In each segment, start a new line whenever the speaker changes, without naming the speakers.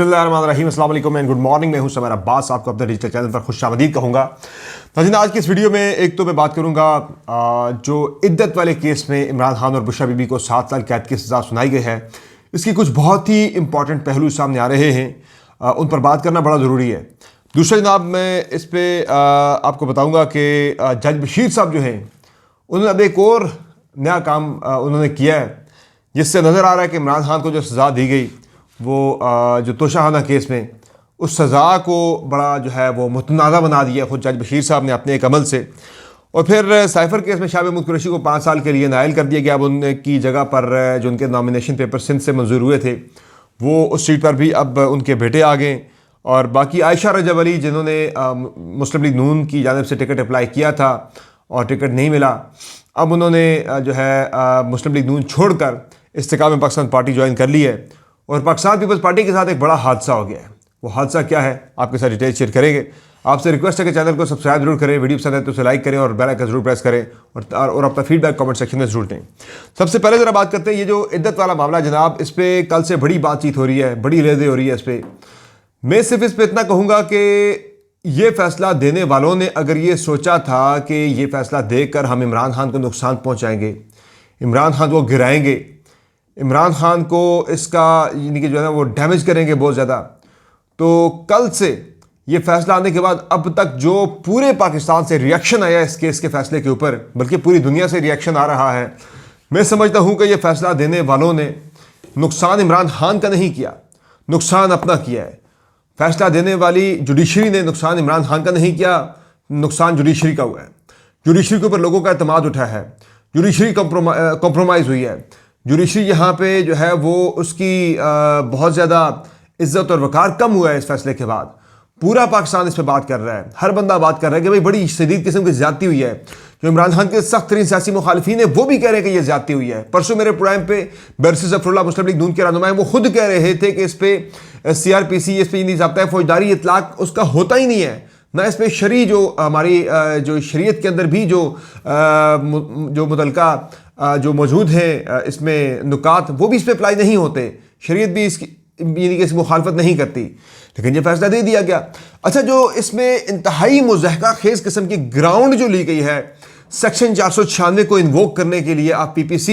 बिस्मिल्लाहिर्रहमानिर्रहीम, अस्सलाम वालेकुम एंड गुड मॉर्निंग। मैं हूं समर अब्बास, आपको अपने डिजिटल चैनल पर खुशामदीद कहूँगा। नाज़रीन, आज की इस वीडियो में एक तो मैं बात करूँगा जो इद्दत वाले केस में इमरान खान और बुशरा बीबी को 7 साल कैद की सज़ा सुनाई गई है, इसकी कुछ बहुत ही इंपॉर्टेंट पहलू सामने आ रहे हैं, उन पर बात करना बड़ा ज़रूरी है। दूसरा जनाब, मैं इस पर आपको बताऊँगा कि जज बशीर साहब जो हैं, उन्होंने अब एक और नया काम उन्होंने किया है, जिससे नज़र आ रहा है कि इमरान खान को जो सज़ा दी गई वो जो तोशाखाना केस में, उस सज़ा को बड़ा जो है वो मुतनाज़ा बना दिया खुद जज बशीर साहब ने अपने एक अमल से। और फिर साइफ़र केस में शाह महमूद कुरैशी को 5 साल के लिए नायल कर दिया गया। अब उनकी जगह पर जो उनके नॉमिनेशन पेपर सिंध से मंजूर हुए थे, वो उस सीट पर भी अब उनके बेटे आ गए। और बाकी आयशा रजब अली, जिन्होंने मुस्लिम लीग नून की जानिब से टिकट अप्लाई किया था और टिकट नहीं मिला, अब उन्होंने जो है मुस्लिम लीग नून छोड़कर इस्तेकाम में पाकिस्तान पार्टी ज्वाइन कर ली है। और पाकिस्तान पीपल्स पार्टी के साथ एक बड़ा हादसा हो गया है। वो हादसा क्या है, आपके साथ डिटेल शेयर करेंगे। आपसे रिक्वेस्ट है कि चैनल को सब्सक्राइब जरूर करें, वीडियो पसंद है तो उसे लाइक करें और बेल आइकन जरूर प्रेस करें और अपना फीडबैक कमेंट सेक्शन में जरूर दें। सबसे पहले ज़रा बात करते हैं ये जो इद्दत वाला मामला जनाब, इस पर कल से बड़ी बातचीत हो रही है, बड़ी रेज़े हो रही है इस पर। मैं सिर्फ इस पर इतना कहूँगा कि ये फ़ैसला देने वालों ने अगर ये सोचा था कि ये फ़ैसला देकर हम इमरान खान को नुकसान पहुँचाएँगे, इमरान खान को गिराएंगे, इमरान खान को इसका यानी कि जो है ना वो डैमेज करेंगे बहुत ज़्यादा, तो कल से ये फैसला आने के बाद अब तक जो पूरे पाकिस्तान से रिएक्शन आया इस केस के फैसले के ऊपर, बल्कि पूरी दुनिया से रिएक्शन आ रहा है, मैं समझता हूँ कि ये फैसला देने वालों ने नुकसान इमरान खान का नहीं किया, नुकसान अपना किया है। फैसला देने वाली जुडिशरी ने नुकसान इमरान खान का नहीं किया, नुकसान जुडिशरी का हुआ है। जुडिशरी के ऊपर लोगों का एतमाद उठा है, जुडिशरी कॉम्प्रोमाइज़ हुई है। जुडिशरी यहाँ पे जो है वो उसकी बहुत ज़्यादा इज्जत और वक़ार कम हुआ है इस फैसले के बाद। पूरा पाकिस्तान इस पर बात कर रहा है, हर बंदा बात कर रहा है कि भाई बड़ी शदीद किस्म की ज़्यादती हुई है। जो इमरान खान के सख्त तरीन सियासी मुखालिफिन है वो भी कह रहे हैं कि ये ज़्यादती हुई है। परसों मेरे प्रोग्राम पे बैरिस्टर ज़फ़रुल्लाह मुस्लिम लीग नून के रहनुमा वो खुद कह रहे थे कि इस पर CRPC, इस पर ज़ाब्ता फौजदारी इतलाक उसका होता ही नहीं है, ना इसमें शरी जो हमारी जो शरीयत के अंदर भी जो मुतलका जो मौजूद हैं इसमें नुकात, वो भी इस पर अप्लाई नहीं होते। शरीयत भी इसकी यानी कि इसकी मुखालफत नहीं करती, लेकिन ये फैसला दे दिया गया। अच्छा, जो इसमें इंतहाई मुज़हका खेज किस्म की ग्राउंड जो ली गई है सेक्शन 496 को इन्वोक करने के लिए आप PPC,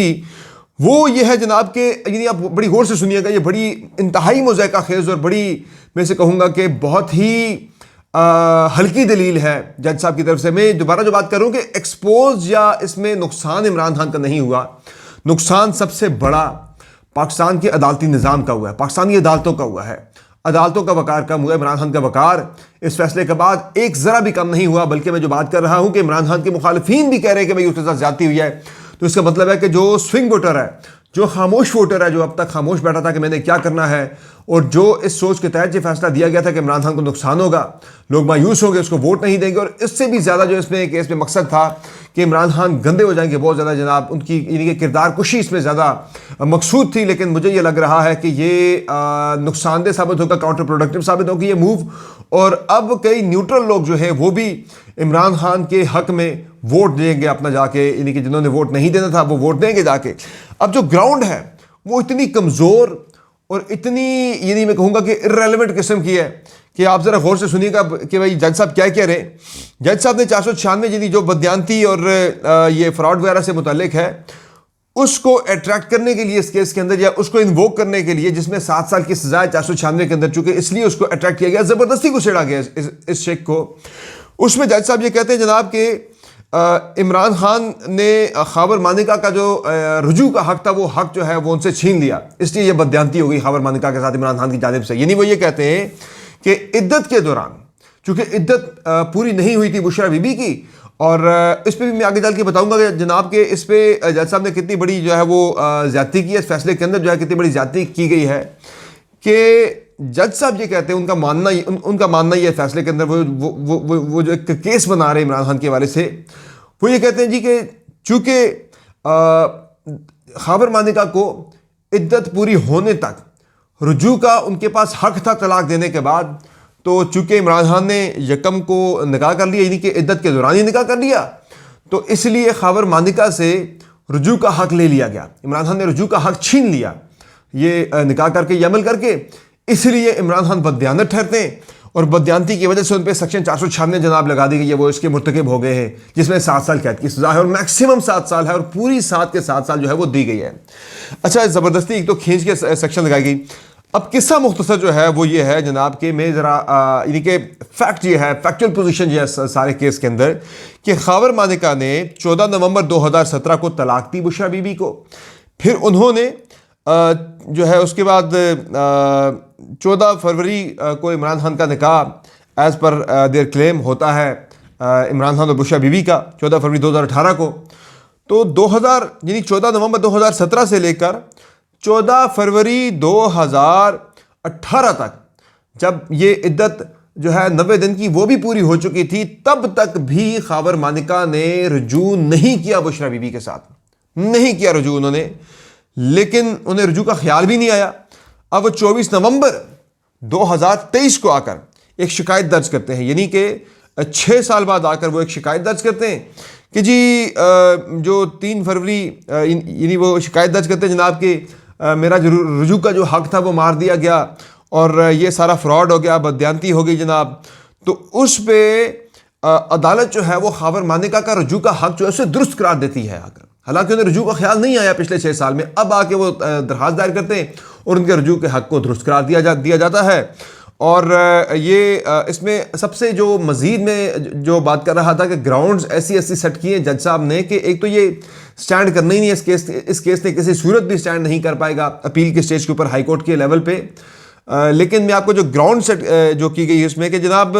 वो ये है जनाब के, यानी आप बड़ी गौर से सुनिएगा, ये बड़ी इंतहाई मुज़हका खेज और बड़ी, मैं से कहूँगा कि बहुत ही हल्की दलील है जज साहब की तरफ से। मैं दोबारा जो बात करूं कि एक्सपोज या इसमें नुकसान इमरान खान का नहीं हुआ, नुकसान सबसे बड़ा पाकिस्तान के अदालती निज़ाम का हुआ है, पाकिस्तानी अदालतों का हुआ है। अदालतों का वक़ार कम हुआ, इमरान खान का वक़ार इस फैसले के बाद एक ज़रा भी कम नहीं हुआ। बल्कि मैं जो बात कर रहा हूं कि इमरान खान के मुखालिफिन भी कह रहे हैं कि भाई उसके साथ ज़्यादती हुई है, तो इसका मतलब है कि जो स्विंग वोटर है, जो खामोश वोटर है, जो अब तक खामोश बैठा था कि मैंने क्या करना है, और जो इस सोच के तहत ये फैसला दिया गया था कि इमरान खान को नुकसान होगा, लोग मायूस होंगे, उसको वोट नहीं देंगे, और इससे भी ज़्यादा जो इसमें केस में मकसद था कि इमरान खान गंदे हो जाएंगे बहुत ज़्यादा जनाब, उनकी यानी कि किरदार कुशी इसमें ज़्यादा मकसूद थी। लेकिन मुझे ये लग रहा है कि ये नुकसानदेह साबित होगा, काउंटर प्रोडक्टिव साबित होगी ये मूव। और अब कई न्यूट्रल लोग जो है वो भी इमरान खान के हक में वोट देंगे अपना जाके, यानी कि जिन्होंने वोट नहीं देना था वो वोट देंगे जाके। अब जो ग्राउंड है वो इतनी कमज़ोर और इतनी, यानी मैं कहूँगा कि इर्रेलेवेंट किस्म की है कि आप ज़रा गौर से सुनिएगा कि भाई जज साहब क्या कह रहे हैं। जज साहब ने 496 यानी जो बदयांती और ये फ्रॉड वगैरह से मुतल्लिक है, उसको अट्रैक्ट करने के लिए इस केस के अंदर, या उसको इन्वोक करने के लिए, जिसमें 7 साल की सजा है 496 के अंदर, चूंकि इसलिए उसको अट्रैक्ट किया गया, ज़बरदस्ती को छेड़ा गया इस शेख को। उसमें जज साहब ये कहते हैं जनाब कि इमरान खान ने खैबर मानिका का जो रुजू का हक था, वो हक जो है वो उनसे छीन लिया, इसलिए ये बदयांती हो गई खैबर मानिका के साथ इमरान खान की जानिब से। यानी वो ये कहते हैं कि इद्दत के दौरान, चूंकि इद्दत पूरी नहीं हुई थी बुशरा बीबी की, और इस पर भी मैं आगे चल के बताऊंगा कि जनाब के इस पे जज साहब ने कितनी बड़ी जो है वो ज़्यादती की है, इस फैसले के अंदर जो है कितनी बड़ी ज़्यादती की गई है। कि जज साहब ये कहते हैं, उनका मानना ये फैसले के अंदर वो जो एक केस बना रहे इमरान खान के हवाले से, वो ये कहते हैं जी कि चूँकि खैबर मानिका को इद्दत पूरी होने तक रुजू का उनके पास हक था तलाक देने के बाद, तो चूँकि इमरान खान ने यकम को निकाह कर लिया, यानी कि इद्दत के दौरान ही निकाह कर लिया, तो इसलिए खैबर मानिका से रुजू का हक ले लिया गया। इमरान खान ने रुजू का हक छीन लिया, ये निकाह करके, ये अमल करके इसलिए इमरान खान बददियानत ठहरते हैं और बददियानती की वजह से उन पर सेक्शन 496 जनाब लगा दी गई है, वो इसके मुर्तकिब हो गए हैं, जिसमें 7 साल कैद की सजा है और मैक्सिमम 7 साल है और पूरी 7 के 7 साल जो है वो दी गई है। अच्छा, ज़बरदस्ती एक तो खींच के सेक्शन लगाई गई। अब किस्सा मुख्तसर जो है वो ये है जनाब कि मैं ज़रा यानी कि फैक्ट ये है, फैक्चुअल पोजीशन ये है सारे केस के अंदर कि खावर मानिका ने 14 नवंबर 2017 को तलाक दी बुशरा बीबी को। फिर उन्होंने जो है उसके बाद 14 फरवरी को इमरान खान का निकाह एज़ पर देयर क्लेम होता है इमरान खान और बुशरा बीबी का 14 फरवरी 2018 को। तो 14 नवंबर 2017 से लेकर 14 फरवरी 2018 तक जब ये इद्दत जो है 90 दिन की वो भी पूरी हो चुकी थी, तब तक भी खावर मानिका ने रुजू नहीं किया बुशरा बीबी के साथ, नहीं किया रुजू उन्होंने, लेकिन उन्हें रुजू का ख्याल भी नहीं आया। अब वो 24 नवंबर 2023 को आकर एक शिकायत दर्ज करते हैं, यानी कि 6 साल बाद आकर वो एक शिकायत दर्ज करते हैं कि जी जो 3 फरवरी यानी वो शिकायत दर्ज करते हैं जनाब कि मेरा जो रुजू का जो हक था वो मार दिया गया और ये सारा फ्रॉड हो गया, बददियानती हो गई जनाब। तो उस पर अदालत जो है वो खावर मानिका का रुजू का हक जो है उसे दुरुस्त करार देती है आकर, हालांकि उन्हें रुजू का ख्याल नहीं आया पिछले 6 साल में। अब आके वो दरख्वास्त दायर करते हैं और उनके रुजू के हक को दुरुस्त करार दिया जाता है। और ये इसमें सबसे जो मज़ीद में जो बात कर रहा था कि ग्राउंड्स ऐसी सेट किए जज साहब ने कि एक तो ये स्टैंड करना ही नहीं है इस केस ने किसी सूरत भी स्टैंड नहीं कर पाएगा अपील के स्टेज के ऊपर, हाई कोर्ट के लेवल पे। लेकिन मैं आपको जो ग्राउंड सेट जो की गई है उसमें कि जनाब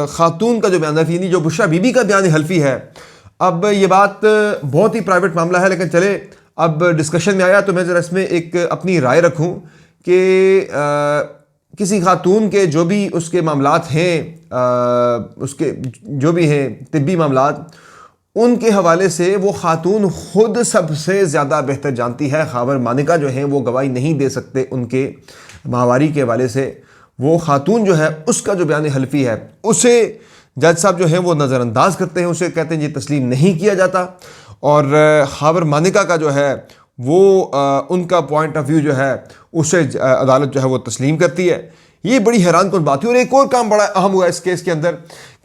खातून का जो बयान हल्फी यानी जो बुशरा बीबी का बयान हल्फी है, अब ये बात बहुत ही प्राइवेट मामला है, लेकिन चले अब डिस्कशन में आया तो मैं ज़रा इसमें एक अपनी राय रखूं कि किसी खातून के जो भी उसके मामलात हैं, उसके जो भी हैं तिब्बी मामलात, उनके हवाले से वो खातून खुद सबसे ज़्यादा बेहतर जानती है। खावर मानिका जो हैं वो गवाही नहीं दे सकते उनके माहवारी के हवाले से। वो खातून जो है उसका जो बयान हल्फी है उसे जज साहब जो हैं वो नज़रअंदाज करते हैं, उसे कहते हैं ये तस्लीम नहीं किया जाता। और खावर मानिका का जो है वो उनका पॉइंट ऑफ व्यू जो है उसे अदालत जो है वो तस्लीम करती है। ये बड़ी हैरान कुन बात है। और एक और काम बड़ा अहम हुआ इस केस के अंदर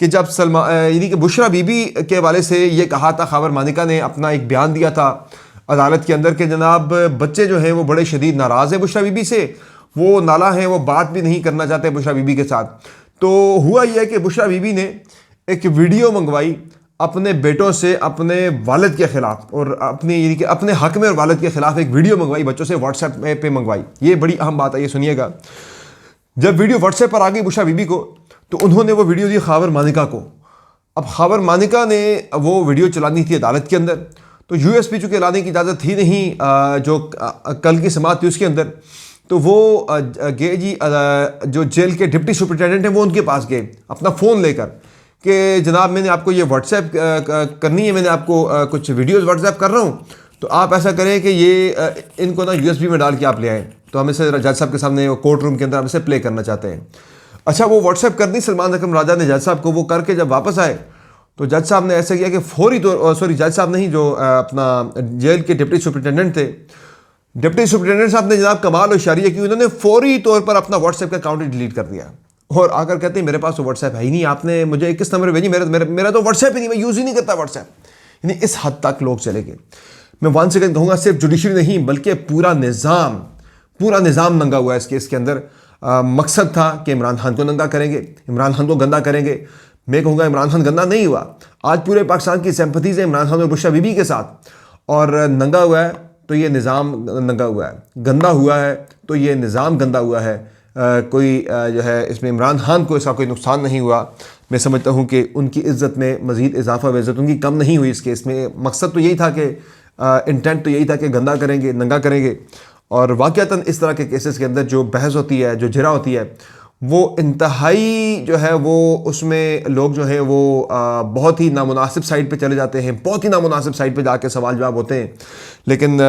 कि जब यानी कि बुशरा बीबी के हवाले से ये कहा था, खावर मानिका ने अपना एक बयान दिया था अदालत के अंदर कि जनाब बच्चे जो हैं वो बड़े शदीद नाराज़ हैं बुशरा बीबी से, वो नाला हैं, वो बात भी नहीं करना चाहते बुशरा बीबी के साथ। तो हुआ यह कि बुशरा बीबी ने एक वीडियो मंगवाई अपने बेटों से अपने वालिद के ख़िलाफ़ और यानी कि अपने हक में और वालिद के ख़िलाफ़ एक वीडियो मंगवाई, बच्चों से व्हाट्सएप पे मंगवाई। ये बड़ी अहम बात है, ये सुनिएगा। जब वीडियो व्हाट्सएप पर आ गई बुशरा बीबी को तो उन्होंने वो वीडियो दी खावर मानिका को। अब खावर मानिका ने वो वीडियो चलानी थी अदालत के अंदर, तो यूएसपी चूँकि लाने की इजाज़त थी नहीं जो कल की समाअत थी उसके अंदर, तो वो गए जी जो जेल के डिप्टी सुपरिटेंडेंट हैं वो उनके पास गए अपना फ़ोन लेकर कि जनाब मैंने आपको ये व्हाट्सएप करनी है, मैंने आपको कुछ वीडियोस व्हाट्सएप कर रहा हूँ, तो आप ऐसा करें कि ये इनको ना यूएसबी में डाल के आप ले आएँ। तो हम इसे जज साहब के सामने कोर्ट रूम के अंदर हम इसे प्ले करना चाहते हैं। अच्छा, वो व्हाट्सएप कर दी सलमान अकरम राजा ने जज साहब को। वो करके जब वापस आए तो जज साहब ने ऐसा किया कि फौरी तौर जज साहब नहीं, जो अपना जेल के डिप्टी सुपरिटेंडेंट थे, डिप्टी सुपरिटेंडेंट साहब ने जनाब कमाल और शारिया की, उन्होंने फौरी तौर पर अपना व्हाट्सएप का अकाउंट डिलीट कर दिया और आकर कहते हैं मेरे पास तो व्हाट्सएप है ही नहीं, आपने मुझे किस नंबर भेजी, मेरा तो व्हाट्सएप ही नहीं, मैं यूज़ ही नहीं करता व्हाट्सएप। यानी इस हद तक लोग चले गए। मैं वन सेकंड कहूँगा, सिर्फ जुडिशरी नहीं बल्कि पूरा निज़ाम नंगा हुआ है इस केस के अंदर। मकसद था कि इमरान खान को नंगा करेंगे, इमरान खान को गंदा करेंगे। मैं कहूँगा इमरान खान गंदा नहीं हुआ, आज पूरे पाकिस्तान की सिंपैथीज़ है इमरान खान और बुशरा बीबी के साथ, और नंगा हुआ है तो ये निज़ाम नंगा हुआ है, गंदा हुआ है तो ये निज़ाम गंदा हुआ है। कोई जो है इसमें इमरान खान को इसका कोई नुकसान नहीं हुआ। मैं समझता हूँ कि उनकी इज़्ज़त में मज़ीद इजाफा व इज़्ज़त उनकी कम नहीं हुई इस केस में। मकसद तो यही था कि इंटेंट तो यही था कि गंदा करेंगे, नंगा करेंगे। और वाक़तन इस तरह के केसेस के अंदर जो बहस होती है, जो जिरा होती है, वो इंतहाई जो है वो उसमें लोग जो हैं वो बहुत ही नामुनासिब साइड पे चले जाते हैं, बहुत ही नामुनासिब साइड पे जाके सवाल जवाब होते हैं। लेकिन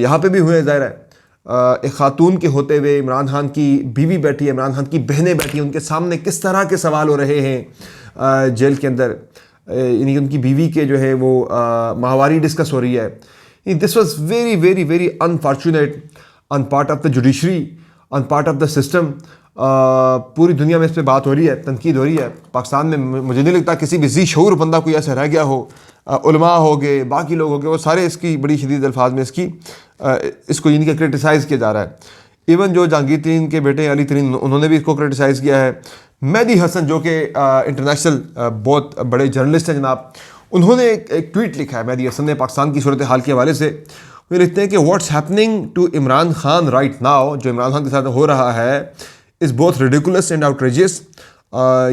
यहाँ पे भी हुए, ज़ाहिर है एक ख़ातून के होते हुए इमरान खान की बीवी बैठी है, इमरान खान की बहनें बैठी हैं, उनके सामने किस तरह के सवाल हो रहे हैं जेल के अंदर, यानी उनकी बीवी के जो है वो माहवारी डिस्कस हो रही है। This was very very very unfortunate on part of the judiciary. On part of the system. पूरी दुनिया में इस पर बात हो रही है, तनकीद हो रही है। पाकिस्तान में मुझे नहीं लगता किसी भी जी शऊर बंदा कोई ऐसा रह गया हो, उलमा हो गए, बाकी लोग हो गए, वो सारे इसकी बड़ी शदीद अल्फाज में इसको इनके क्रिटिसाइज़ किया जा रहा है। इवन जो जहांगीर तरीन के बेटे अली तरीन, उन्होंने भी इसको क्रिटिसाइज़ किया है। मेहदी हसन जो कि इंटरनेशनल बहुत बड़े जर्नलिस्ट हैं जनाब, उन्होंने एक ट्वीट लिखा है। मेहदी हसन ने पाकिस्तान की सूरत हाल के हवाले से वो लिखते हैं कि what's happening to Imran Khan right now, जो इमरान खान के साथ हो रहा है, is both ridiculous and outrageous.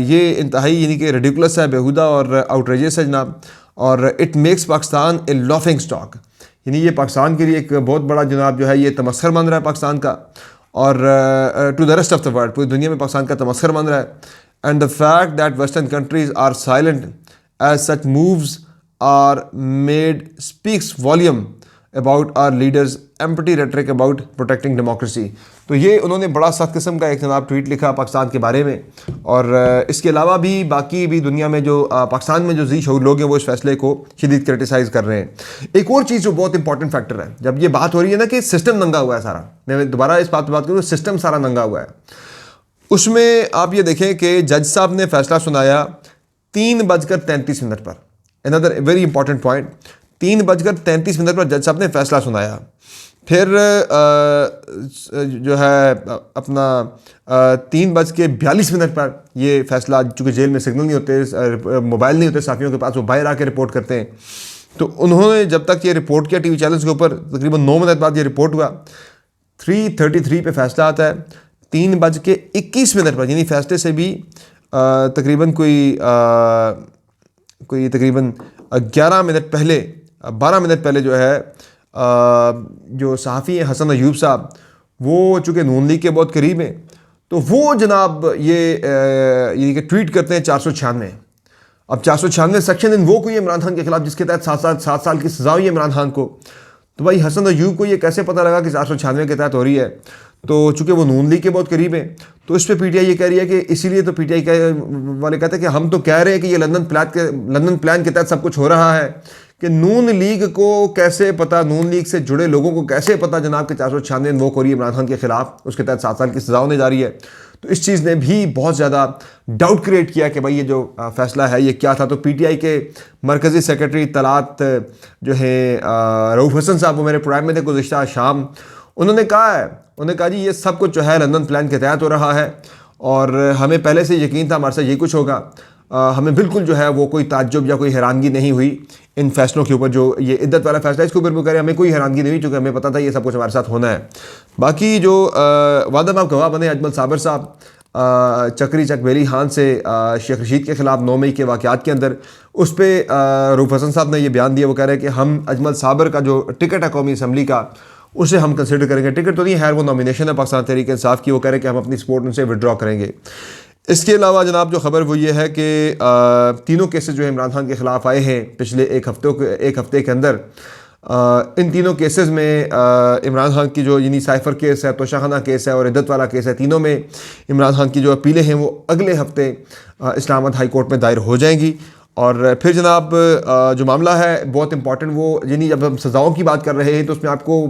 ये इंतहाई यानी कि रिडिकुलस है, बेहुदा और आउटरेजियस है जनाब। और it makes Pakistan A laughing stock, यानी ये पाकिस्तान के लिए एक बहुत बड़ा जनाब जो है ये तमस्खर बन रहा है पाकिस्तान का, और to the rest of the world, पूरी दुनिया में पाकिस्तान का तमस्खर बन रहा है। And the fact that western countries are silent as such moves are made speaks volume about our leaders empty rhetoric about protecting democracy. तो ये उन्होंने बड़ा सख्त किस्म का एक जनाब ट्वीट लिखा पाकिस्तान के बारे में। और इसके अलावा भी बाकी भी दुनिया में जो पाकिस्तान में जो जी शऊर लोग हैं वो इस फैसले को शदीद क्रिटिसाइज़ कर रहे हैं। एक और चीज़ जो बहुत इंपॉर्टेंट फैक्टर है, जब ये बात हो रही है ना कि सिस्टम नंगा हुआ है सारा, मैं दोबारा इस बात पर बात करूँ, सिस्टम सारा नंगा हुआ है, उसमें आप ये देखें कि जज साहब ने फैसला सुनाया 3:33 पर। अनदर वेरी इंपॉर्टेंट पॉइंट, 3:33 पर जज साहब ने फैसला सुनाया। फिर जो है अपना 3:42 पर ये फैसला, चूँकि जेल में सिग्नल नहीं होते, मोबाइल नहीं होते साफियों के पास, वो बाहर आके रिपोर्ट करते हैं, तो उन्होंने जब तक ये रिपोर्ट किया टीवी चैनल्स के ऊपर, तकरीबन 9 मिनट बाद ये रिपोर्ट हुआ। 3:33 पे फैसला आता है, 3:21 पर, यानी फैसले से भी तकरीबन कोई तकरीबन 11 मिनट पहले, 12 मिनट पहले जो है जो सहाफ़ी हैं हसन अयूब साहब, वो चूँकि नून लीग के बहुत करीब हैं, तो वो जनाब ये कि ट्वीट करते हैं 496। अब 496 सेक्शन इन्वोक हुई है इमरान खान के खिलाफ, जिसके तहत 7 साल की सज़ा हुई है इमरान खान को। तो भाई हसन अयूब को ये कैसे पता लगा कि 496 के तहत हो रही है? तो चूँकि वो नून लीग के बहुत करीब हैं, तो इस पर पीटीआई ये कह रही है कि इसीलिए तो पीटीआई वाले कहते हैं कि हम तो कह रहे हैं कि ये लंदन प्लान के तहत सब कुछ हो रहा है, कि नून लीग को कैसे पता, नून लीग से जुड़े लोगों को कैसे पता जनाब कि 496 वो हो रही है इमरान खान के खिलाफ, उसके तहत 7 साल की सज़ा होने जा रही है। तो इस चीज़ ने भी बहुत ज़्यादा डाउट क्रिएट किया कि भाई ये जो फैसला है ये क्या था। तो पीटीआई के मरकज़ी सेक्रेटरी तलात जो है रऊफ़ हसन साहब, वो मेरे प्रोग्राम में थे गुज़िश्ता शाम, उन्होंने कहा जी ये सब कुछ जो है लंदन प्लान के तहत हो रहा है, और हमें पहले से यकीन था हमारे साथ ये कुछ होगा। हमें बिल्कुल जो है वो कोई ताज्जुब या कोई हैरानगी नहीं हुई इन फैसलों के ऊपर, जो ये इद्दत वाला फैसला इसके ऊपर वो कह रहे हैं, हमें कोई हैरानगी नहीं हुई, क्योंकि हमें पता था ये सब कुछ हमारे साथ होना है। बाकी जो वादा आप गवाह बने अजमल साबर साहब, चक्री चकबेली खान से शेख रशीद के ख़िलाफ़ 9 मई के वाक़यात के अंदर, उस पर रऊफ़ हसन साहब ने ये बयान दिया। वो कह रहे हैं कि हम अजमल साबर का जो टिकट है कौमी असम्बली का, उसे हम कंसिडर करेंगे। टिकट तो नहीं है, वो नॉमिनेशन है पाकिस्तान तहरीक इंसाफ की। वो कह रहे हैं कि हम अपनी सपोर्ट उनसे विड्रॉ करेंगे। इसके अलावा जनाब जो ख़बर वो ये है कि तीनों केसेस जो है इमरान खान के ख़िलाफ़ आए हैं पिछले एक हफ़्ते के अंदर, इन तीनों केसेस में इमरान खान की जो यानी साइफ़र केस है, तोशाखाना केस है और इद्दत वाला केस है, तीनों में इमरान खान की जो अपीलें हैं वो अगले हफ्ते इस्लामाबाद हाई कोर्ट में दायर हो जाएंगी। और फिर जनाब जो मामला है बहुत इंपॉर्टेंट, वो यानी जब हम सज़ाओं की बात कर रहे हैं तो उसमें आपको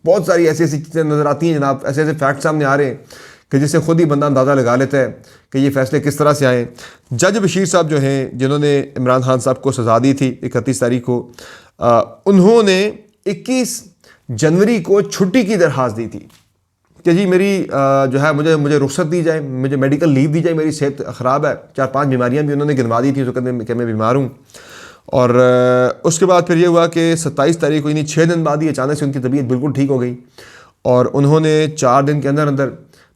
बहुत सारी ऐसी चीज़ें नज़र आती हैं जनाब, ऐसे फैक्ट सामने आ रहे हैं कि जिससे खुद ही बंदा अंदाज़ा लगा लेता है कि ये फ़ैसले किस तरह से आए। जज बशीर साहब जो हैं, जिन्होंने इमरान खान साहब को सज़ा दी थी 31 तारीख को, उन्होंने 21 जनवरी को छुट्टी की दरख्वास्त दी थी कि जी मेरी जो है मुझे रुख्सत दी जाए, मुझे मेडिकल लीव दी जाए, मेरी सेहत ख़राब है। 4-5 बीमारियाँ भी उन्होंने गिनवा दी थी, तो कहते कि मैं बीमार हूँ। और उसके बाद फिर ये हुआ कि 27 तारीख को, यानी 6 दिन बाद ही अचानक से उनकी तबीयत बिल्कुल ठीक हो गई, और उन्होंने 4 दिन के अंदर अंदर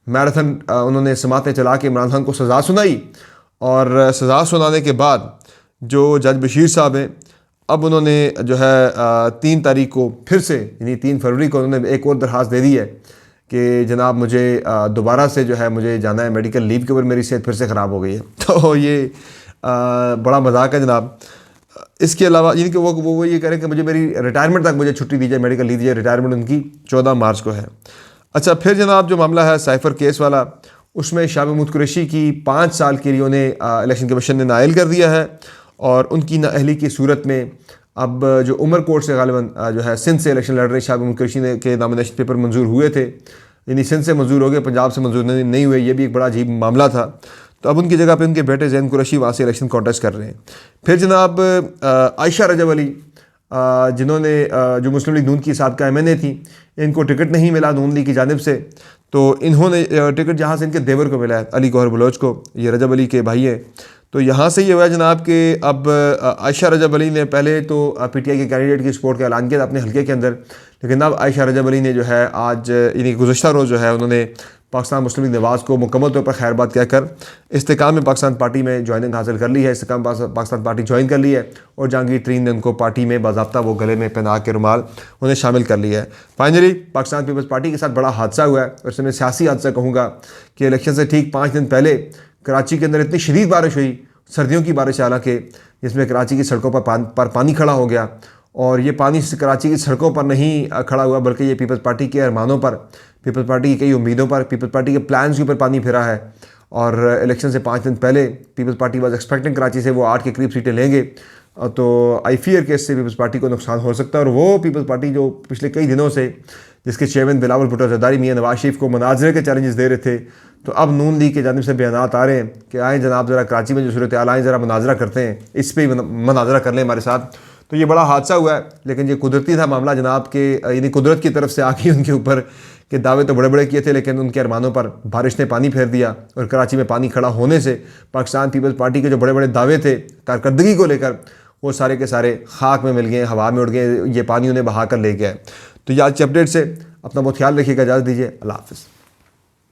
मैराथन उन्होंने समातें चला के इमरान खान को सज़ा सुनाई। और सज़ा सुनाने के बाद जो जज बशीर साहब हैं, अब उन्होंने जो है 3 तारीख को फिर से, यानी 3 फरवरी को उन्होंने एक और दरख्वास्त दे दी है कि जनाब मुझे दोबारा से जो है मुझे जाना है मेडिकल लीव के ऊपर, मेरी सेहत फिर से ख़राब हो गई है। तो ये बड़ा मजाक है जनाब। इसके अलावा यानी कि वो ये कह रहे हैं कि मुझे मेरी रिटायरमेंट तक मुझे छुट्टी दी जाए, मेडिकल लीव दी जाए। रिटायरमेंट उनकी 14 मार्च को है। अच्छा, फिर जनाब जो मामला है साइफ़र केस वाला, उसमें शाह महमूद कुरैशी की 5 साल के लिए उन्हें इलेक्शन कमीशन ने नाअहल कर दिया है, और उनकी नाअहली की सूरत में अब जो उमर कोर्ट से गालिबन जो है सिंध से इलेक्शन लड़ रहे शाह महमूद कुरैशी के नॉमिनेशन पेपर मंजूर हुए थे, यानी सिंध से मंजूर हो गए, पंजाब से मंजूर नहीं हुए, ये भी एक बड़ा अजीब मामला था। तो अब उनकी जगह पे उनके बेटे ज़ैन कुरैशी वहाँ से इलेक्शन कॉन्टेस्ट कर रहे हैं। फिर जनाब आयशा रजब अली, जिन्होंने जो मुस्लिम लीग नून की साबका MNA थी, इनको टिकट नहीं मिला नून लीग की जानिब से, तो इन्होंने टिकट जहाँ से इनके देवर को मिला है, अली गौहर बलोच को, ये रजब अली के भाई हैं। तो यहाँ से ये हुआ जनाब कि अब आयशा रजब अली ने पहले तो PTI के कैंडिडेट की सपोर्ट का ऐलान किया था अपने हल्के के अंदर, लेकिन अब आयशा रजब अली ने जो है आज यानी गुज़श्ता रोज़ जो है उन्होंने पाकिस्तान मुस्लिम लीग नवाज़ को मुकम्मल तौर पर खैरबाद कहकर इस्तेकाम में पाकिस्तान पार्टी में ज्वाइनिंग हासिल कर ली है, इस्तेकाम पाकिस्तान पार्टी ज्वाइन कर ली है, और जहांगीर तरीन ने उनको पार्टी में बाज़ाब्ता वो गले में पहना के रुमाल उन्हें शामिल कर लिया है। फाइनली पाकिस्तान पीपल्स पार्टी के साथ बड़ा हादसा हुआ है, और इसमें सियासी हादसा कहूँगा कि इलेक्शन से ठीक 5 दिन पहले कराची के अंदर इतनी शदीद बारिश हुई, सर्दियों की बारिश हालांकि, जिसमें कराची की सड़कों पर पानी खड़ा हो गया, और ये पानी कराची की सड़कों पर नहीं खड़ा हुआ बल्कि ये पीपल्स पार्टी के अरमानों पर, पीपल्स पार्टी की कई उम्मीदों पर, पीपल्स पार्टी के प्लान्स के ऊपर पानी फिरा है। और इलेक्शन से 5 दिन पहले पीपल्स पार्टी वाज एक्सपेक्टिंग कराची से वो 8 के करीब सीटें लेंगे, तो आई फियर के इससे पीपल्स पार्टी को नुकसान हो सकता है। और वो पीपल्स पार्टी जो पिछले कई दिनों से जिसके चेयरमैन बिलावल भुट्टो ज़रदारी मियां नवाज शरीफ को मनाजरे के चैलेंजेस दे रहे थे, तो अब नून लीग के जानिब से बयान आ रहे हैं कि आए जनाब ज़रा कराची में जो सूरत हाल आए ज़रा मनाजरा करते हैं, इस पर ही मनाजरा कर लें हमारे साथ। तो ये बड़ा हादसा हुआ है, लेकिन ये कुदरती था मामला जनाब के, यानी कुदरत की तरफ से आके उनके ऊपर के दावे तो बड़े बड़े किए थे, लेकिन उनके अरमानों पर बारिश ने पानी फेर दिया, और कराची में पानी खड़ा होने से पाकिस्तान पीपल्स पार्टी के जो बड़े बड़े दावे थे कारकर्दगी को लेकर, वो सारे के सारे खाक में मिल गए, हवा में उड़ गए, ये पानी उन्हें बहा कर ले गया। तो ये आज की अपडेट से अपना बहुत ख्याल रखिएगा, इजाज़त दीजिए, अल्लाह हाफ़िज़।